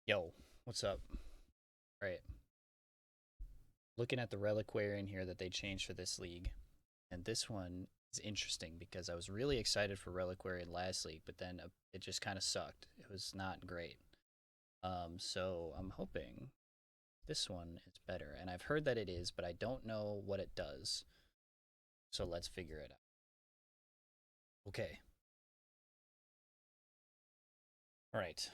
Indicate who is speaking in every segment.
Speaker 1: Yo, what's up? Right. Looking at the Reliquarian here that they changed for this league. And this one is interesting because I was really excited for Reliquarian last league, but then it just kind of sucked. It was not great. So I'm hoping this one is better. And I've heard that it is, but I don't know what it does. So let's figure it out. Okay. All right.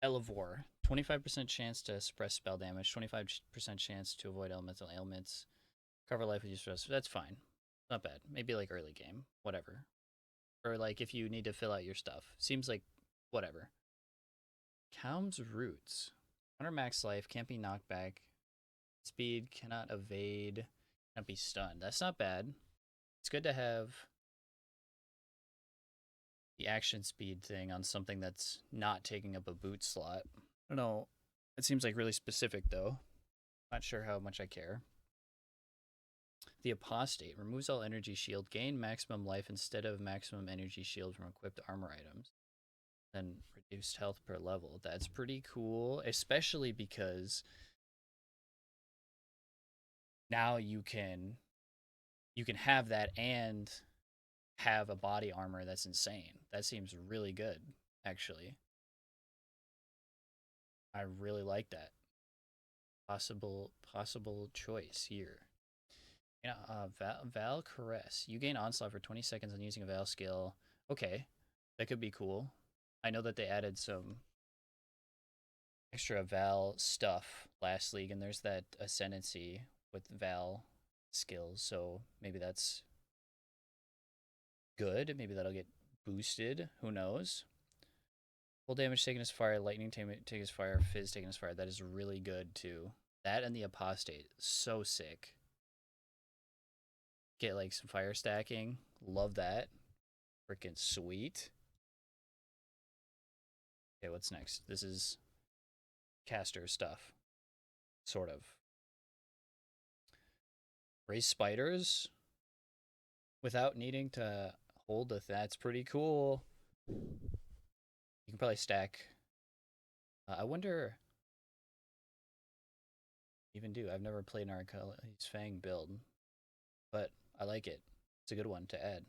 Speaker 1: Elevore. 25% chance to suppress spell damage, 25% chance to avoid elemental ailments, cover life with use stress. That's fine. Not bad. Maybe like early game. Whatever. Or like if you need to fill out your stuff. Seems like whatever. Calm's Roots. Under max life, can't be knocked back. Speed, cannot evade, cannot be stunned. That's not bad. It's good to have the action speed thing on something that's not taking up a boot slot. I don't know. It seems like really specific though. Not sure how much I care. The Apostate removes all energy shield, gain maximum life instead of maximum energy shield from equipped armor items. Then reduced health per level. That's pretty cool, especially because now you can have that and have a body armor that's insane. That seems really good, actually. I really like that. Possible choice here. Yeah, Val Caress. You gain onslaught for 20 seconds on using a Val skill. Okay, that could be cool. I know that they added some extra Val stuff last league, and there's that Ascendancy with Val skills, so maybe that's good. Maybe that'll get boosted. Who knows? Full damage taken as fire, lightning taken as fire, fizz taken as fire. That is really good too. That and the Apostate, so sick. Get like some fire stacking. Love that. Freaking sweet. Okay, what's next? This is caster stuff. Sort of. Raise spiders without needing to hold the that's pretty cool. You can probably stack. I wonder even do. I've never played an Arcali's Fang build, but I like it. It's a good one to add.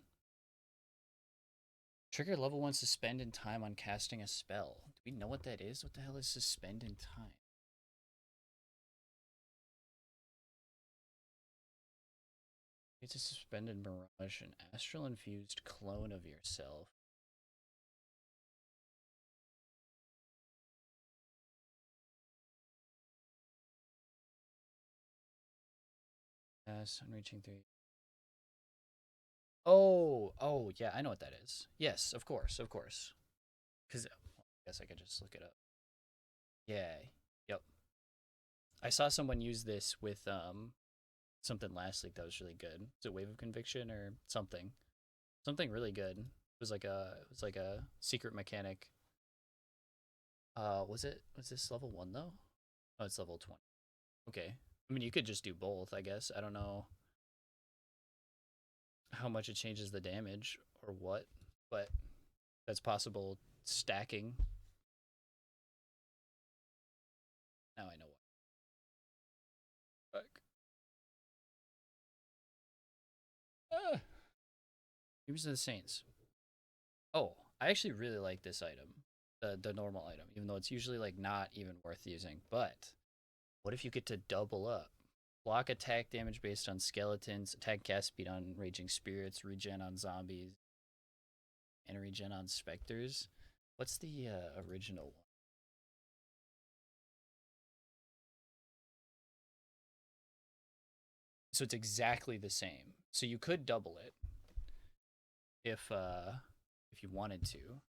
Speaker 1: Trigger level 1 suspend in time on casting a spell. Do we know what that is? What the hell is suspend in time? It's a suspended mirage, an astral infused clone of yourself. Yes, unreaching 3. Oh, yeah, I know what that is. Yes, of course, of course. Because I guess I could just look it up. Yeah, yep. I saw someone use this with something last week that was really good. Is it Wave of Conviction or something? Something really good. It was like a secret mechanic. Was this level 1 though? Oh, it's level 20. Okay. I mean, you could just do both, I guess. I don't know how much it changes the damage or what, but that's possible stacking. Now I know what. Fuck. Ah, Dreams of the Saints. Oh, I actually really like this item. The normal item, even though it's usually like not even worth using. But what if you get to double up? Block attack damage based on skeletons, attack cast speed on raging spirits, regen on zombies, and regen on specters. What's the original one? So it's exactly the same. So you could double it if you wanted to.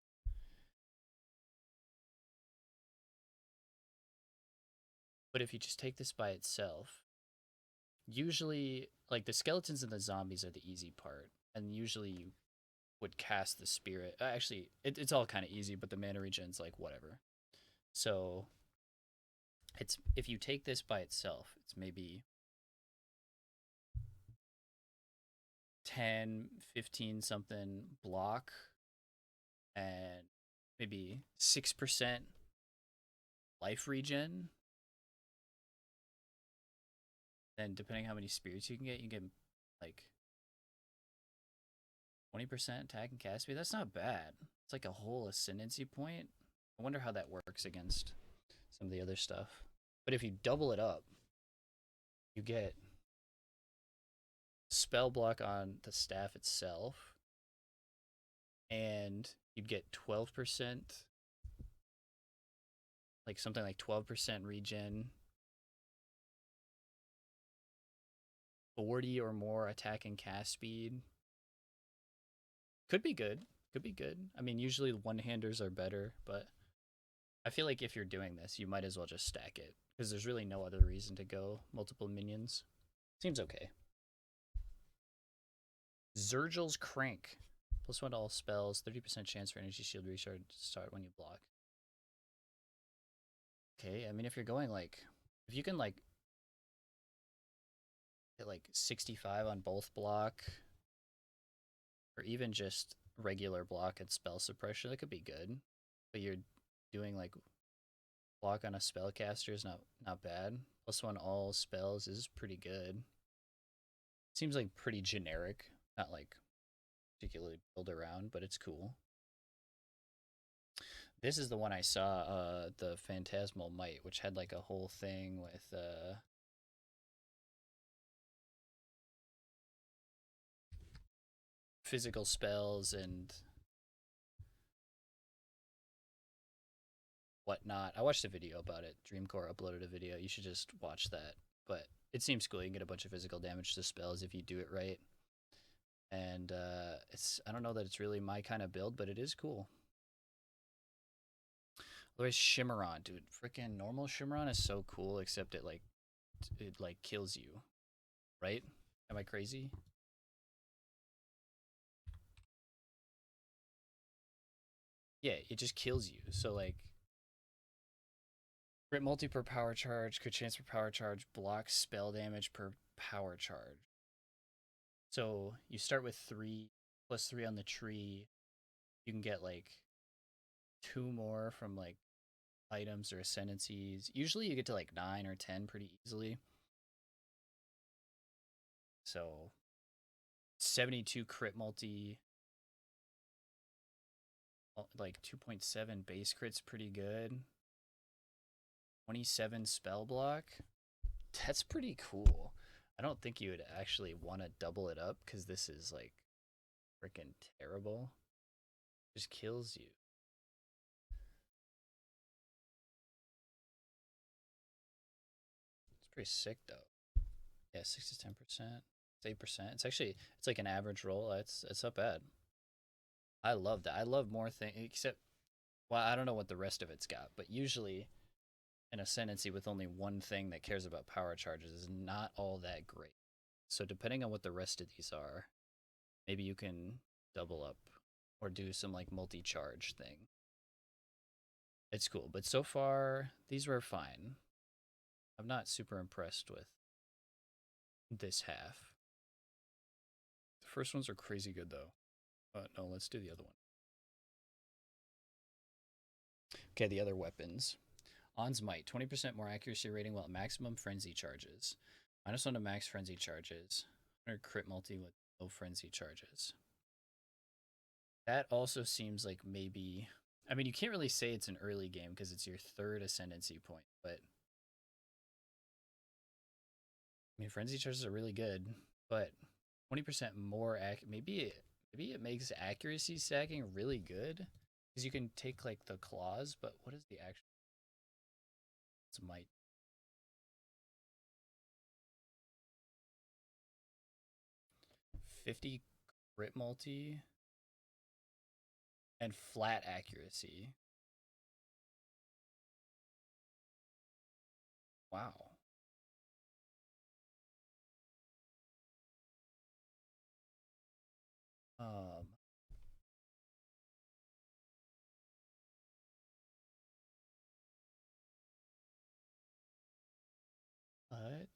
Speaker 1: But if you just take this by itself, usually like the skeletons and the zombies are the easy part, and usually you would cast the spirit. Actually, it's all kind of easy, but the mana regen's like whatever. So it's if you take this by itself, it's maybe 10, 15 something block and maybe 6% life regen. Then depending how many spirits you can get like 20% attack and cast speed. That's not bad. It's like a whole ascendancy point. I wonder how that works against some of the other stuff. But if you double it up, you get spell block on the staff itself, and you'd get 12%, like something like 12% regen, 40 or more attack and cast speed. Could be good. Could be good. I mean, usually one-handers are better, but I feel like if you're doing this, you might as well just stack it, because there's really no other reason to go multiple minions. Seems okay. Zergil's Crank. +1 to all spells, 30% chance for energy shield recharge to start when you block. Okay, I mean, if you're going like, if you can like hit like 65 on both block, or even just regular block and spell suppression, that could be good. But you're doing like block on a spellcaster is not bad. +1 all spells is pretty good. Seems like pretty generic, not like particularly build around, but it's cool. This is the one I saw, the Phantasmal Might, which had like a whole thing with physical spells and whatnot. I watched a video about it. Dreamcore uploaded a video. You should just watch that. But it seems cool. You can get a bunch of physical damage to spells if you do it right. And I don't know that it's really my kind of build, but it is cool. Otherwise, Shimmeron, dude, freaking normal Shimmeron is so cool, except it like kills you, right? Am I crazy? Yeah, it just kills you. So like, crit multi per power charge, crit chance per power charge, blocks spell damage per power charge. So you start with 3 +3 on the tree. You can get like 2 more from like items or ascendancies. Usually you get to like 9 or 10 pretty easily. So 72 crit multi, like 2.7 base crit's pretty good. 27 spell block. That's pretty cool. I don't think you would actually want to double it up, because this is like freaking terrible. Just kills you. It's pretty sick though. Yeah, 6 to 10%. It's 8%. It's like an average roll. It's not bad. I love that. I love more things, except, well, I don't know what the rest of it's got, but usually an Ascendancy with only one thing that cares about power charges is not all that great. So depending on what the rest of these are, maybe you can double up or do some like multi-charge thing. It's cool, but so far these were fine. I'm not super impressed with this half. The first ones are crazy good though. No, let's do the other one. Okay, the other weapons. On's Might, 20% more accuracy rating while at maximum frenzy charges. -1 to max frenzy charges. 100 crit multi with no frenzy charges. That also seems like maybe, I mean, you can't really say it's an early game because it's your 3rd ascendancy point, but I mean, frenzy charges are really good, but 20% more maybe it makes accuracy stacking really good, because you can take like the claws, but what is the actual? It's might. 50 crit multi and flat accuracy. Wow. Um, but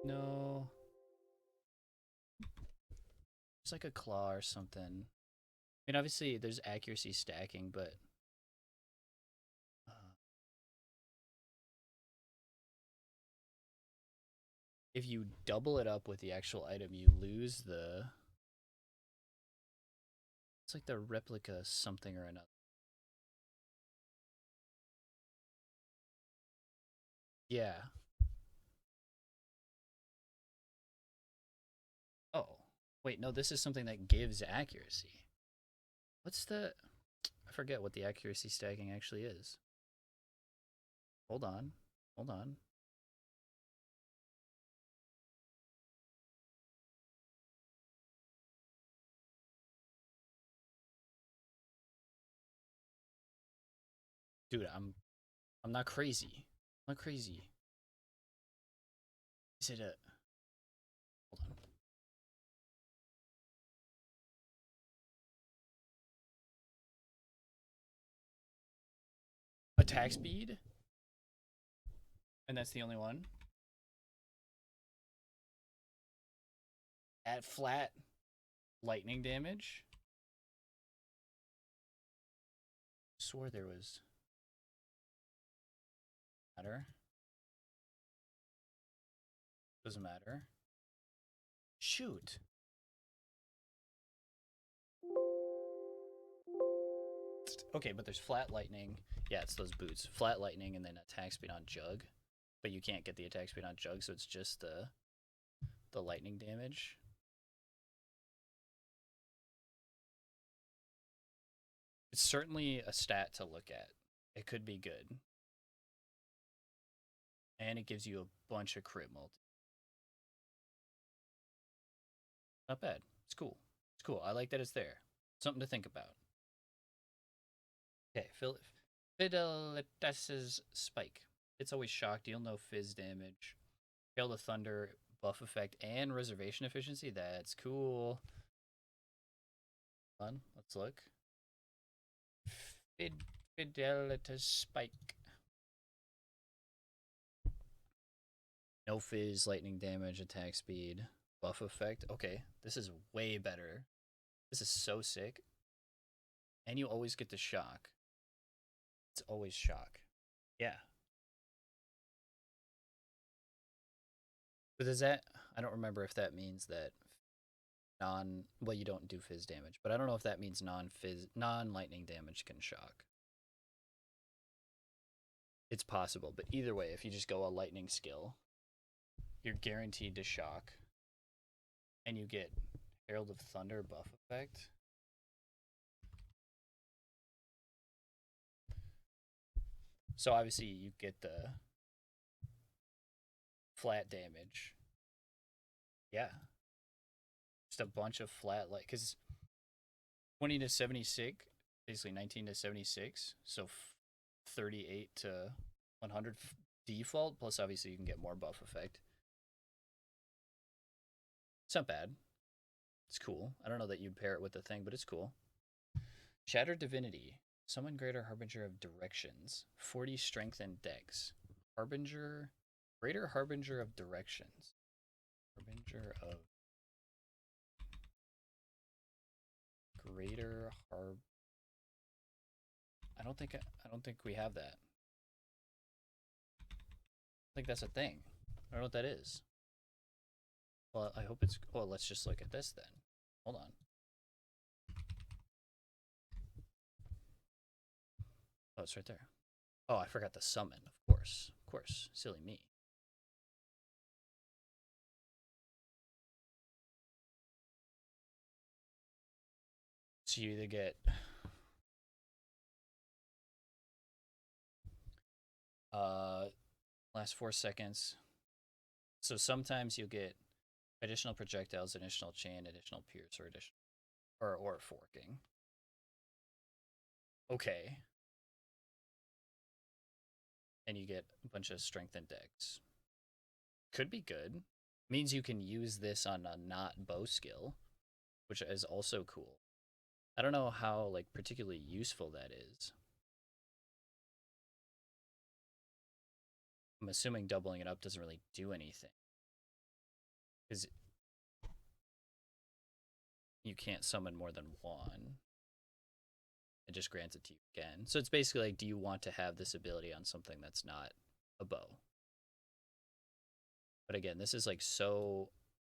Speaker 1: No. It's like a claw or something. I mean, obviously there's accuracy stacking, but if you double it up with the actual item, you lose the. It's like the replica something or another. Yeah. Oh. Wait, no, this is something that gives accuracy. What's the. I forget what the accuracy stacking actually is. Hold on. Hold on. Dude, I'm not crazy. I'm not crazy. Is it a. Hold on. Attack speed? And that's the only one? At flat lightning damage? Swore there was. Matter? Doesn't matter. Shoot. Okay, but there's flat lightning. Yeah, it's those boots. Flat lightning and then attack speed on Jug. But you can't get the attack speed on Jug, so it's just the lightning damage. It's certainly a stat to look at. It could be good. And it gives you a bunch of crit multi. Not bad. It's cool. It's cool. I like that it's there. Something to think about. Okay, Fidelitas's Spike. It's always shocked. Deal no fizz damage. Hail the Thunder, buff effect, and reservation efficiency. That's cool. Hold on, let's look. Fidelitas Spike. No fizz, lightning damage, attack speed, buff effect. Okay, this is way better. This is so sick. And you always get the shock. It's always shock. Yeah. But does that, I don't remember if that means that well, you don't do fizz damage, but I don't know if that means non lightning damage can shock. It's possible, but either way, if you just go a lightning skill, you're guaranteed to shock. And you get Herald of Thunder buff effect. So obviously you get the flat damage. Yeah. Just a bunch of flat, like, because 20 to 76, basically 19 to 76, so 38 to 100 default, plus obviously you can get more buff effect. It's not bad. It's cool. I don't know that you'd pair it with the thing, but it's cool. Shattered Divinity. Summon Greater Harbinger of Directions. 40 Strength and Dex. Harbinger. Greater Harbinger of Directions. Harbinger of. Greater Harb. I don't think we have that. I think that's a thing. I don't know what that is. Well, I hope it's. Well, let's just look at this then. Hold on. Oh, it's right there. Oh, I forgot the summon. Of course. Of course. Silly me. So you either get last 4 seconds. So sometimes you'll get additional projectiles, additional chain, additional pierce, or additional or forking. Okay. And you get a bunch of strength and dex. Could be good. Means you can use this on a not bow skill, which is also cool. I don't know how like particularly useful that is. I'm assuming doubling it up doesn't really do anything. Because you can't summon more than one. It just grants it to you again. So it's basically like, do you want to have this ability on something that's not a bow? But again, this is like so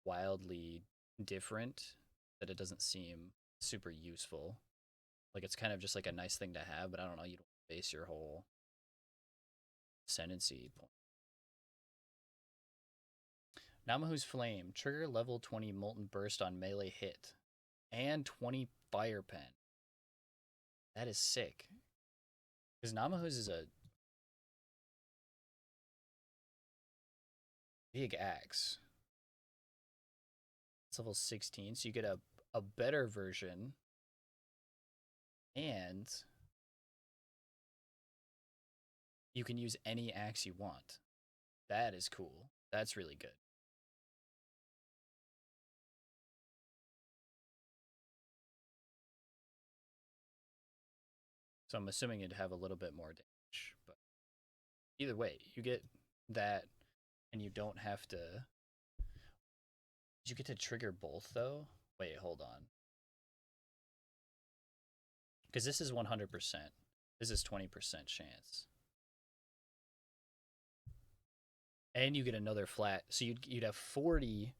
Speaker 1: wildly different that it doesn't seem super useful. Like it's kind of just like a nice thing to have, but I don't know, you don't base your whole Ascendancy point. Namahu's Flame. Trigger level 20 Molten Burst on melee hit. And 20 Fire Pen. That is sick. Because Namahu's is a big axe. It's level 16, so you get a better version. And you can use any axe you want. That is cool. That's really good. So I'm assuming it'd have a little bit more damage. But either way, you get that, and you don't have to... Did you get to trigger both, though? Wait, hold on. Because this is 100%. This is 20% chance. And you get another flat. So you'd have 40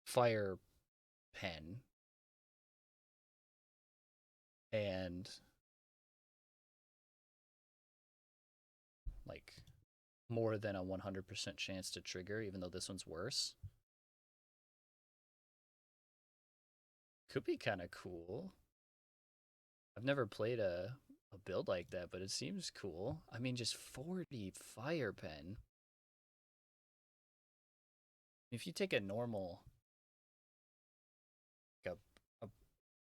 Speaker 1: Fire Pen. And like more than a 100% chance to trigger, even though this one's worse. Could be kind of cool. I've never played a build like that, but it seems cool. I mean, just 40 Fire Pen. If you take a normal, like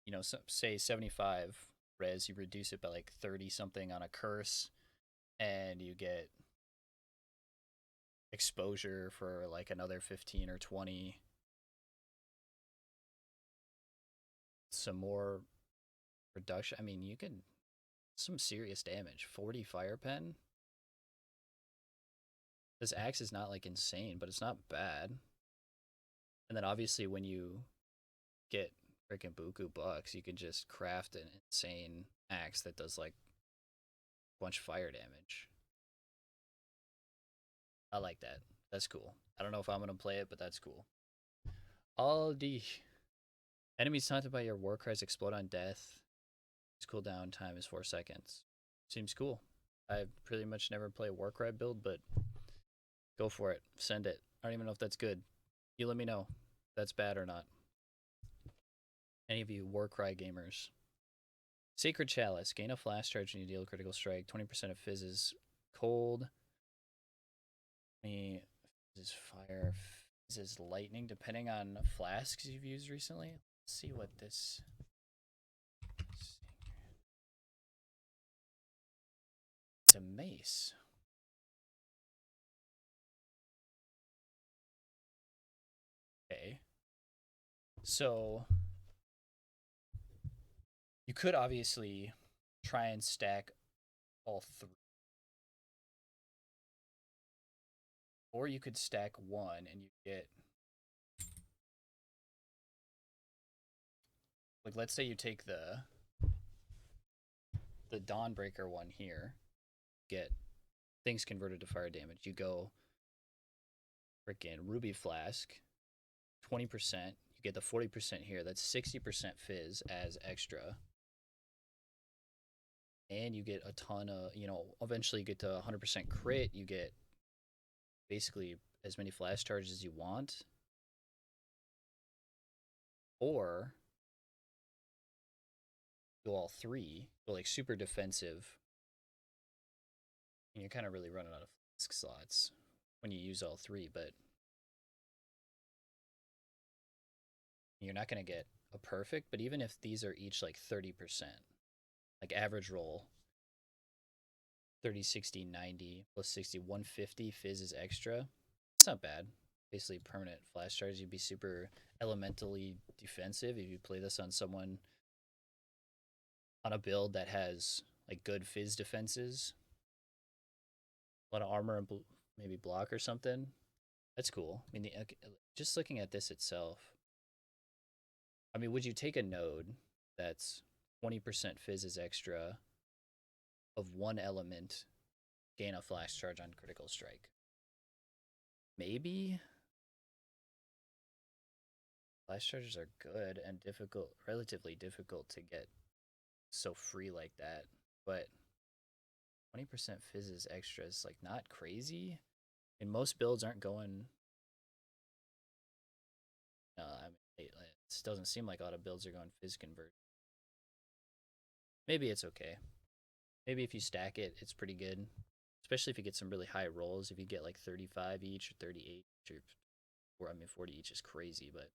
Speaker 1: you know, say 75 res, you reduce it by like 30 something on a curse, and you get exposure for like another 15 or 20. Some more reduction. I mean, you can some serious damage. 40 Fire Pen. This axe is not like insane, but it's not bad. And then obviously when you get freaking buku bucks, you can just craft an insane axe that does like a bunch of fire damage. I like that. That's cool. I don't know if I'm gonna play it, but that's cool. Aldi. Enemies taunted by your war cries explode on death. Its cooldown time is 4 seconds. Seems cool. I pretty much never play a Warcry build, but go for it. Send it. I don't even know if that's good. You let me know if that's bad or not. Any of you Warcry gamers. Sacred Chalice. Gain a flash charge when you deal a critical strike. 20% of fizzes cold. 20 fizzes fire. Fizzes lightning, depending on flasks you've used recently. Let's see what this... It's a mace. Okay. So you could obviously try and stack all three. Or you could stack one and you get... Like, let's say you take the Dawnbreaker one here. Get things converted to fire damage. You go freaking Ruby Flask. 20%. You get the 40% here. That's 60% fizz as extra. And you get a ton of, you know, eventually you get to 100% crit. You get basically as many flash charges as you want. Or go all three, go like super defensive. And you're kind of really running out of flask slots when you use all three, but you're not going to get a perfect. But even if these are each like 30%, like average roll, 30, 60, 90, plus 60, 150 fizz is extra. It's not bad. Basically permanent flash charge. You'd be super elementally defensive if you play this on someone on a build that has like good fizz defenses, a lot of armor and maybe block or something. That's cool. I mean, just looking at this itself, I mean, would you take a node that's 20% fizzes extra of one element, gain a flash charge on critical strike? Maybe. Flash charges are good and difficult, relatively difficult to get so free like that. But 20% fizzes extra is like not crazy. And most builds aren't going. I mean, it doesn't seem like a lot of builds are going fizz convert. Maybe it's okay. Maybe if you stack it, it's pretty good. Especially if you get some really high rolls. If you get like 35 each or 38 each or I mean 40 each is crazy, but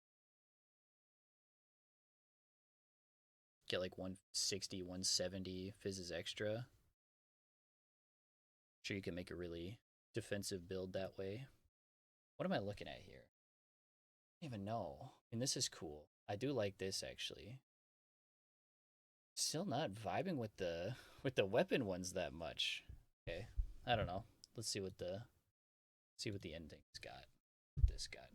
Speaker 1: get like 160, 170 fizzes extra. Sure, you can make a really defensive build that way. What am I looking at here? I don't even know. I mean, this is cool. I do like this actually. Still not vibing with the weapon ones that much. Okay, I don't know. Let's see what the ending's got. This got.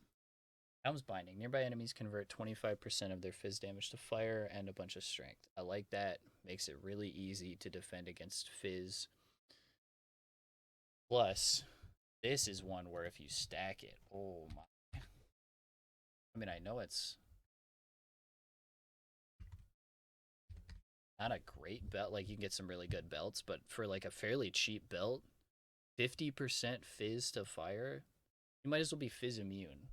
Speaker 1: Helm's Binding. Nearby enemies convert 25% of their fizz damage to fire and a bunch of strength. I like that. Makes it really easy to defend against fizz. Plus, this is one where if you stack it, oh my. I mean, I know it's not a great belt. Like, you can get some really good belts, but for like a fairly cheap belt, 50% fizz to fire, you might as well be fizz immune.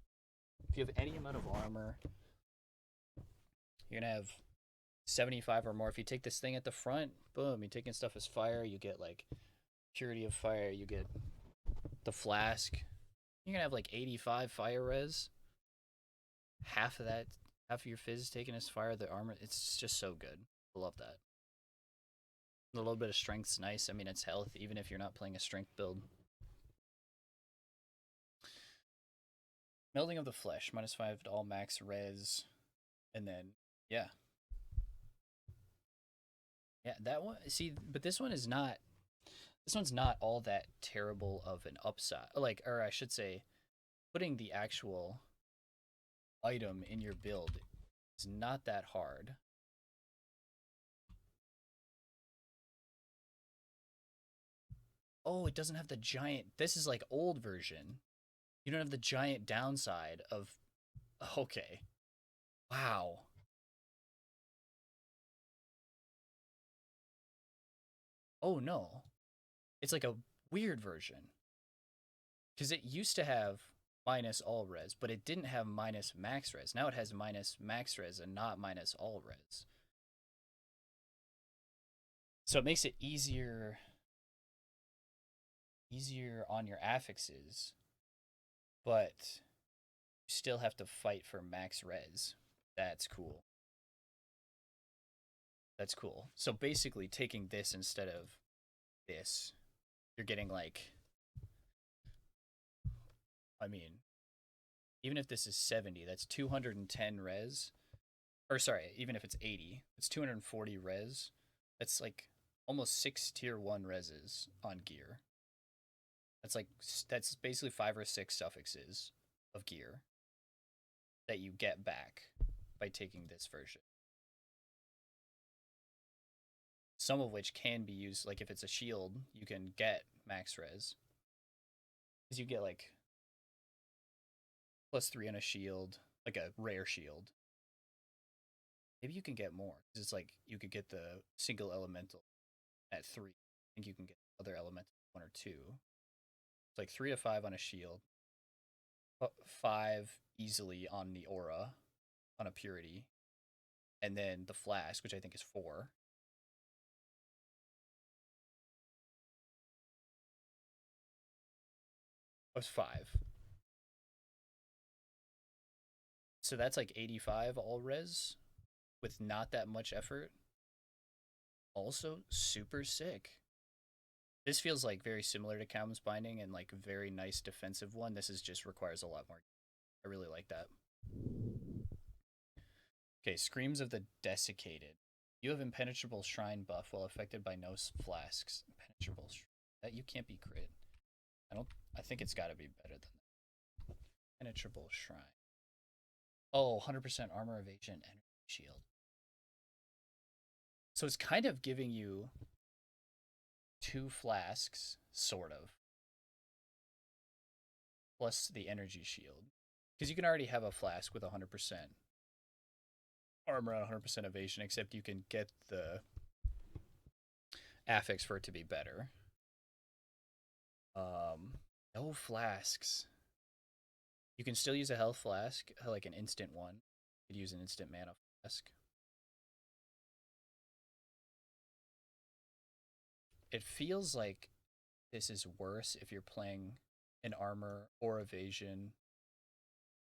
Speaker 1: If you have any amount of armor, you're gonna have 75 or more. If you take this thing at the front, boom, you're taking stuff as fire. You get like purity of fire. You get the flask. You're gonna have like 85 fire res. Half of that, half of your fizz taken as fire. The armor, it's just so good. I love that. A little bit of strength's nice. I mean, it's health, even if you're not playing a strength build. Melding of the Flesh, -5 to all max res. And then, yeah. Yeah, that one, see, but this one is not, this one's not all that terrible of an upside. Like, or I should say, putting the actual item in your build is not that hard. Oh, it doesn't have the giant, this is like old version. You don't have the giant downside of, okay. Wow. Oh no. It's like a weird version. Because it used to have minus all res, but it didn't have minus max res. Now it has minus max res and not minus all res. So it makes it easier on your affixes, but you still have to fight for max res. That's cool. That's cool. So basically taking this instead of this, you're getting like, I mean, even if this is 70, that's 210 res. Or sorry, even if it's 80, it's 240 res. That's like almost 6 tier 1 reses on gear. That's basically 5 or 6 suffixes of gear that you get back by taking this version. Some of which can be used, like if it's a shield, you can get max res. Because you get like +3 on a shield, like a rare shield. Maybe you can get more. Because it's like you could get the single elemental at 3. I think you can get other elemental 1 or 2. It's like 3 to 5 on a shield. 5 easily on the aura, on a purity. And then the flask, which I think is 4. Was 5. So that's like 85 all res with not that much effort. Also super sick. This feels like very similar to Calum's Binding and like a very nice defensive one. This is just requires a lot more. I really like that. Okay, Screams of the Desiccated. You have Impenetrable Shrine buff while affected by no flasks. Impenetrable Shrine. That you can't be crit. I think it's gotta be better than that. Penetrable Shrine. Oh, 100% armor evasion, energy shield. So it's kind of giving you 2 flasks, sort of, plus the energy shield. Because you can already have a flask with 100% armor and 100% evasion, except you can get the affix for it to be better. No flasks. You can still use a health flask, like an instant one. You could use an instant mana flask. It feels like this is worse if you're playing an armor or evasion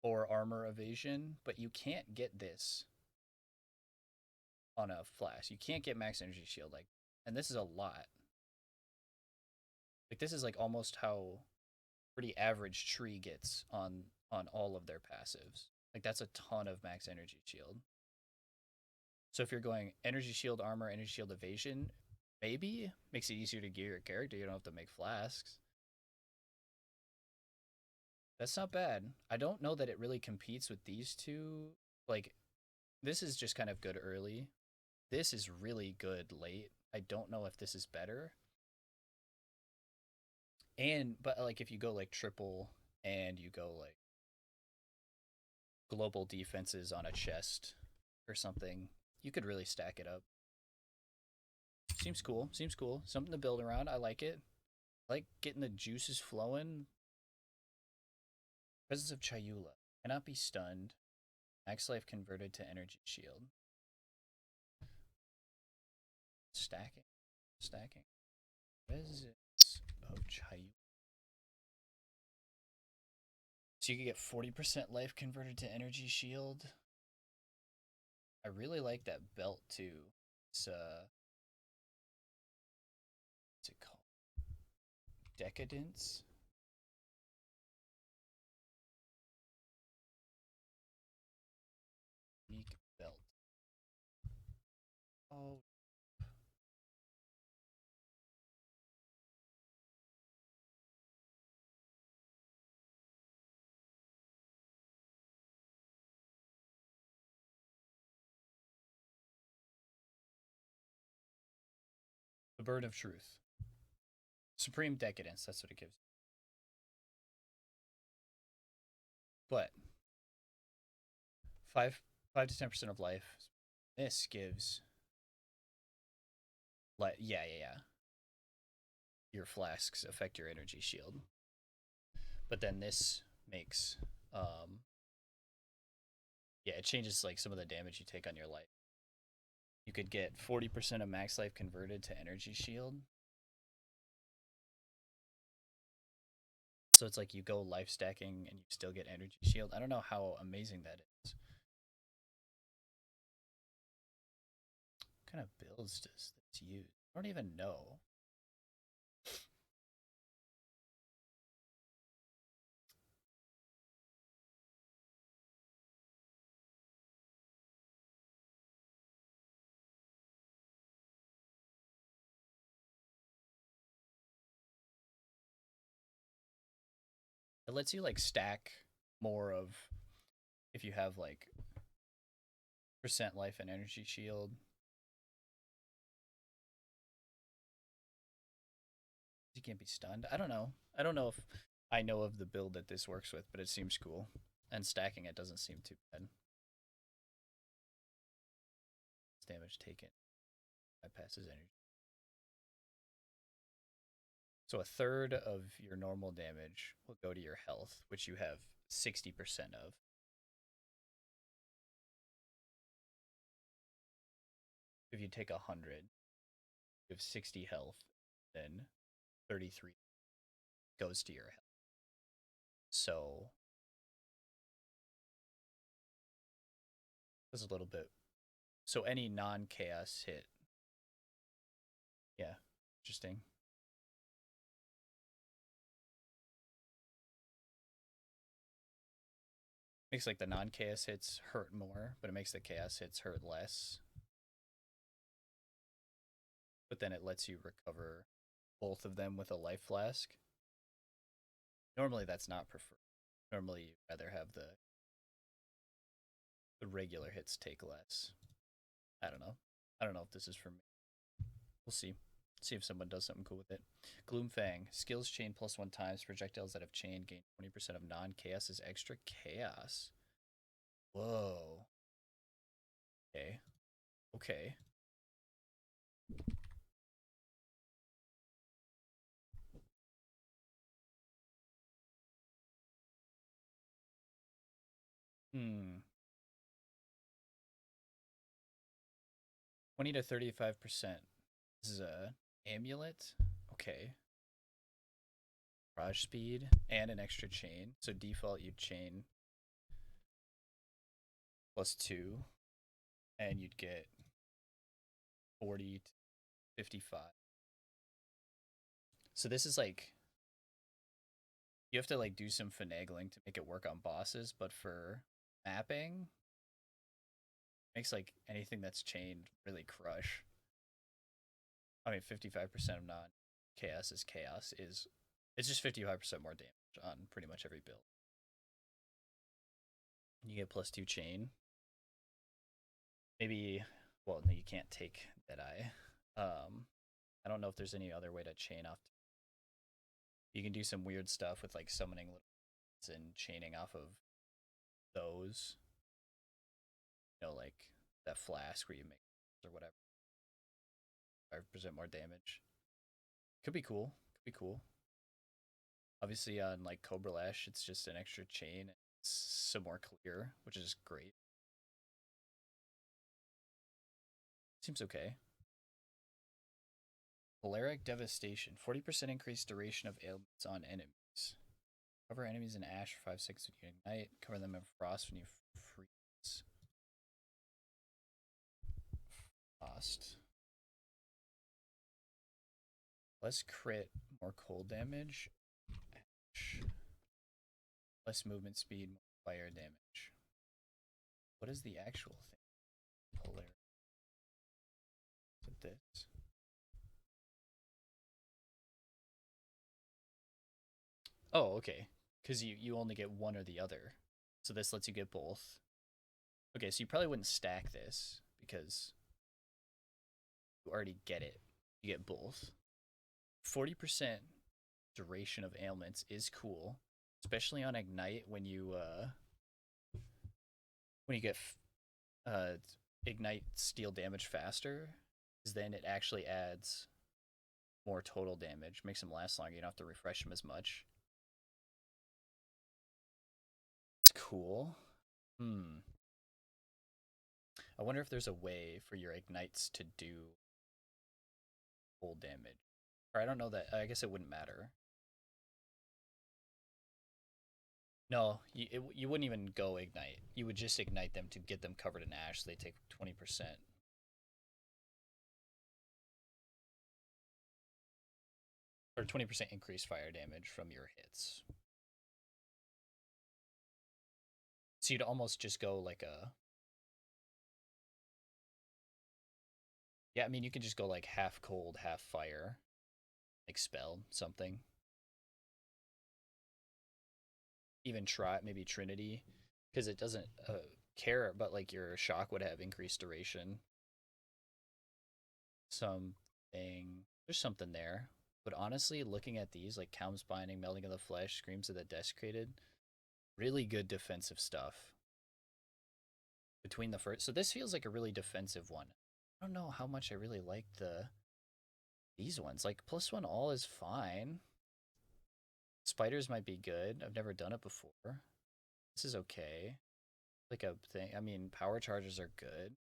Speaker 1: or armor evasion, but you can't get this on a flask. You can't get max energy shield, like, and this is a lot. Like, this is like almost how pretty average tree gets on all of their passives. Like, that's a ton of max energy shield. So if you're going energy shield armor, energy shield evasion, maybe makes it easier to gear your character. You don't have to make flasks. That's not bad. I don't know that it really competes with these two. Like, this is just kind of good early. This is really good late. I don't know if this is better. But like if you go like triple and you go like global defenses on a chest or something, you could really stack it up. Seems cool. Seems cool. Something to build around. I like it. I like getting the juices flowing. Presence of Chayula. Cannot be stunned. Max life converted to energy shield. Stacking. Stacking. Presence of Chayula. So you can get 40% life converted to energy shield. I really like that belt too. It's what's it called? Decadence. Unique belt. Oh, the Bird of Truth. Supreme Decadence. That's what it gives. But 5 to 10% of life. This gives like yeah. Your flasks affect your energy shield. But then this makes yeah, it changes like some of the damage you take on your life. You could get 40% of max life converted to energy shield. So it's like you go life stacking and you still get energy shield. I don't know how amazing that is. What kind of builds does this use? I don't even know. It lets you like stack more of if you have like percent life and energy shield. You can't be stunned. I don't know. I don't know if I know of the build that this works with, but it seems cool. And stacking it doesn't seem too bad. It's damage taken. Bypasses energy. So a third of your normal damage will go to your health, which you have 60% of. If you take 100, you have 60 health, then 33 goes to your health. So that's a little bit. So any non-chaos hit. Yeah, interesting. Makes like the non-chaos hits hurt more, but it makes the chaos hits hurt less. But then it lets you recover both of them with a life flask. Normally that's not preferred. Normally, you'd rather have the regular hits take less. I don't know. I don't know if this is for me. We'll see. See if someone does something cool with it. Gloomfang. Skills chain +1 times. Projectiles that have chain gain 20% of non-chaos as extra chaos. Whoa. Okay. Okay. Hmm. 20 to 35%. This is a amulet. Okay. Barrage speed and an extra chain. So default you'd chain +2 and you'd get 40 to 55. So this is like you have to like do some finagling to make it work on bosses, but for mapping makes like anything that's chained really crush. I mean 55% of non chaos is chaos is it's just 55% more damage on pretty much every build. You get +2 chain. Maybe well no you can't take Deadeye. I don't know if there's any other way to chain off. You can do some weird stuff with like summoning little and chaining off of those. You know, like that flask where you make or whatever. 5% more damage. Could be cool. Could be cool. Obviously on like Cobra Lash, it's just an extra chain. It's some more clear, which is great. Seems okay. Polaric Devastation. 40% increased duration of ailments on enemies. Cover enemies in ash for 5 seconds when you ignite. Cover them in frost when you freeze. Frost. Less crit, more cold damage. Ash. Less movement speed, more fire damage. What is the actual thing? Polarity. Is it this? Oh, okay. Because you only get one or the other. So this lets you get both. Okay, so you probably wouldn't stack this because you already get it. You get both. 40% duration of ailments is cool, especially on Ignite when you get uh, Ignite steal damage faster, because then it actually adds more total damage, makes them last longer. You don't have to refresh them as much. It's cool. I wonder if there's a way for your ignites to do full damage. Or I don't know that. I guess it wouldn't matter. No, you wouldn't even go ignite. You would just ignite them to get them covered in ash. So they take 20%. Or 20% increased fire damage from your hits. So you'd almost just go like a. Yeah, I mean, you could just go like half cold, half fire. Like spell something. Even try maybe Trinity. Because it doesn't care, but like your shock would have increased duration. Something. There's something there. But honestly, looking at these, like Calm's Binding, Melding of the Flesh, Screams of the Desecrated, really good defensive stuff. Between the first. So this feels like a really defensive one. I don't know how much I really like these ones. Like +1 all is fine. Spiders might be good. I've never done it before. This is okay. Like a thing. I mean, power charges are good.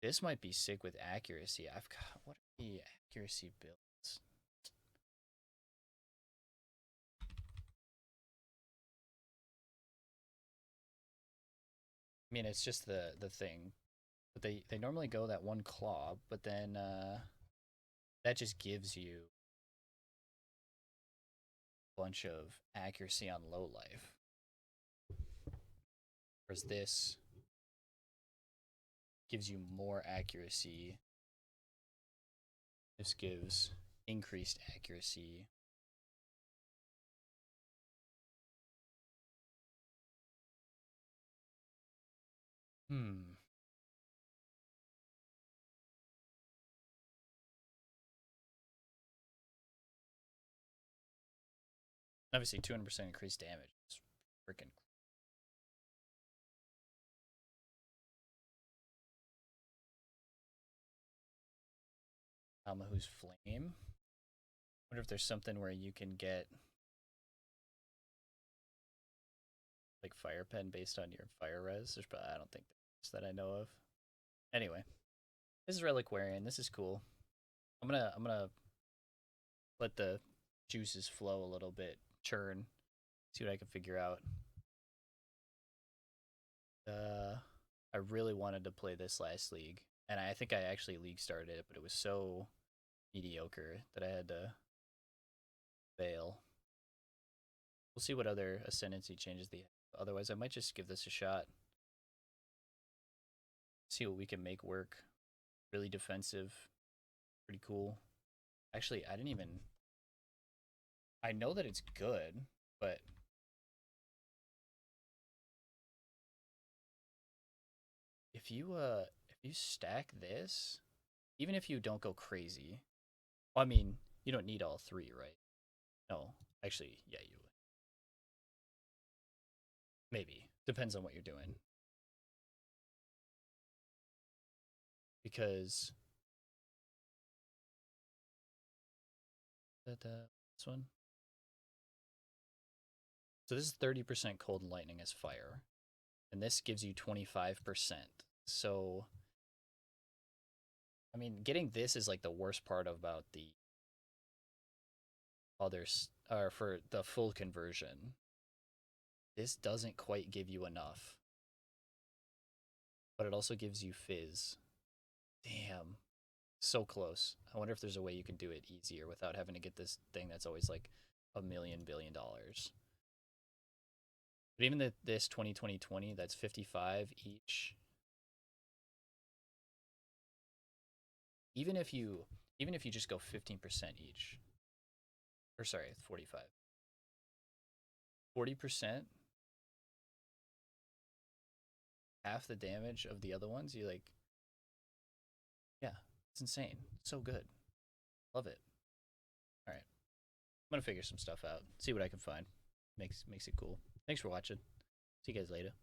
Speaker 1: This might be sick with accuracy. I've got what are the accuracy builds? I mean, it's just the thing. But they normally go that one claw, but then that just gives you a bunch of accuracy on low life. Whereas this gives you more accuracy. This gives increased accuracy. Hmm. Obviously, 200% increased damage. It's freaking Almahu's Flame. Wonder if there's something where you can get like Fire Pen based on your fire res. There's probably, I don't think there's that I know of. Anyway, this is Reliquarian. This is cool. I'm gonna let the juices flow a little bit, churn, see what I can figure out. I really wanted to play this last league, and I think I actually league started it, but it was so mediocre that I had to bail. We'll see what other Ascendancy changes they have. Otherwise, I might just give this a shot. See what we can make work. Really defensive. Pretty cool. Actually, I didn't even... I know that it's good, but... If you stack this, even if you don't go crazy... Well, I mean, you don't need all three, right? No. Actually, yeah, you would. Maybe. Depends on what you're doing. Because... This one? So this is 30% cold and lightning as fire. And this gives you 25%. So, I mean, getting this is like the worst part about the others, or for the full conversion. This doesn't quite give you enough. But it also gives you fizz. Damn. So close. I wonder if there's a way you can do it easier without having to get this thing that's always like $1 million billion. But even this 20 that's 55 each. Even if you just go 15% each. Or sorry, 45. 40%, half the damage of the other ones, you like, yeah, it's insane. So good. Love it. All right. I'm going to figure some stuff out. See what I can find. Makes it cool. Thanks for watching. See you guys later.